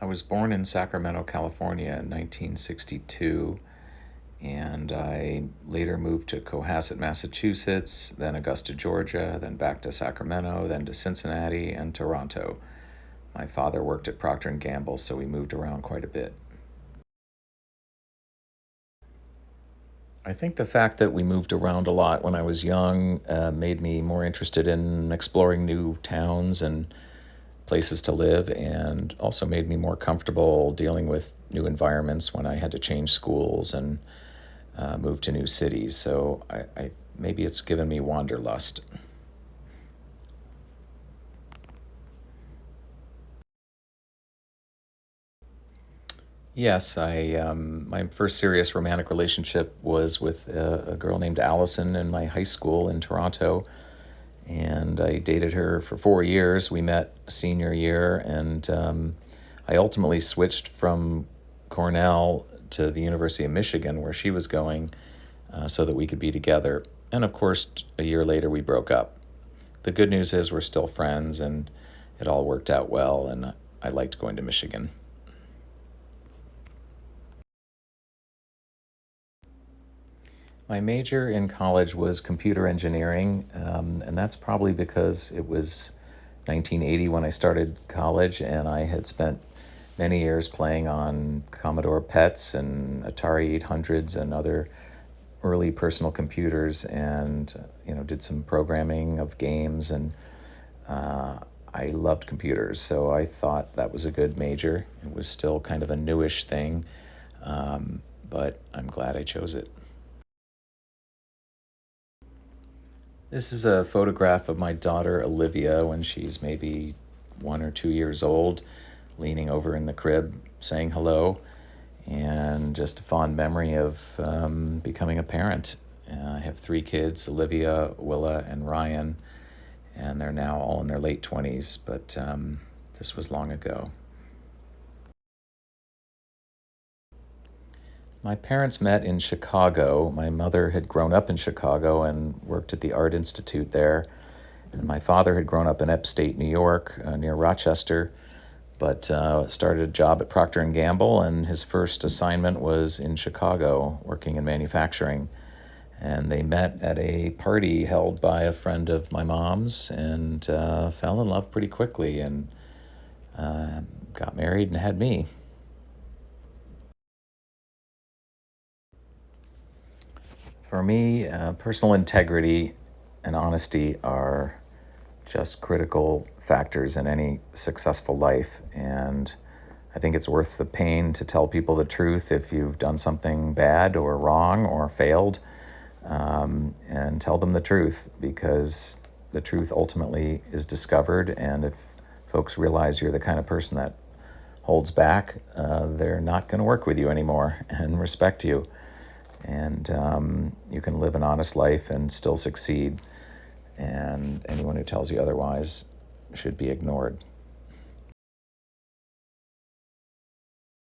I was born in Sacramento, California in 1962, and I later moved to Cohasset, Massachusetts, then Augusta, Georgia, then back to Sacramento, then to Cincinnati and Toronto. My father worked at Procter& Gamble, so we moved around quite a bit. I think the fact that we moved around a lot when I was young made me more interested in exploring new towns and places to live, and also made me more comfortable dealing with new environments when I had to change schools and move to new cities. So I maybe it's given me wanderlust. Yes, I my first serious romantic relationship was with a girl named Allison in my high school in Toronto, and I dated her for 4 years. We met senior year, and I ultimately switched from Cornell to the University of Michigan, where she was going, so that we could be together. And of course, a year later, we broke up. The good news is we're still friends, and it all worked out well, and I liked going to Michigan. My major in college was computer engineering, and that's probably because it was 1980 when I started college, and I had spent many years playing on Commodore PETs and Atari 800s and other early personal computers, and did some programming of games, and I loved computers, so I thought that was a good major. It was still kind of a newish thing, but I'm glad I chose it. This is a photograph of my daughter Olivia when she's maybe 1 or 2 years old, leaning over in the crib saying hello, and just a fond memory of becoming a parent. I have 3 kids: Olivia, Willa, and Ryan, and they're now all in their late 20s, but this was long ago. My parents met in Chicago. My mother had grown up in Chicago and worked at the Art Institute there. And my father had grown up in upstate New York, near Rochester, but started a job at Procter& and Gamble, and his first assignment was in Chicago, working in manufacturing. And they met at a party held by a friend of my mom's, and fell in love pretty quickly, and got married and had me. For me, personal integrity and honesty are just critical factors in any successful life. And I think it's worth the pain to tell people the truth if you've done something bad or wrong or failed, and tell them the truth, because the truth ultimately is discovered. And if folks realize you're the kind of person that holds back, they're not going to work with you anymore and respect you. And you can live an honest life and still succeed. And anyone who tells you otherwise should be ignored.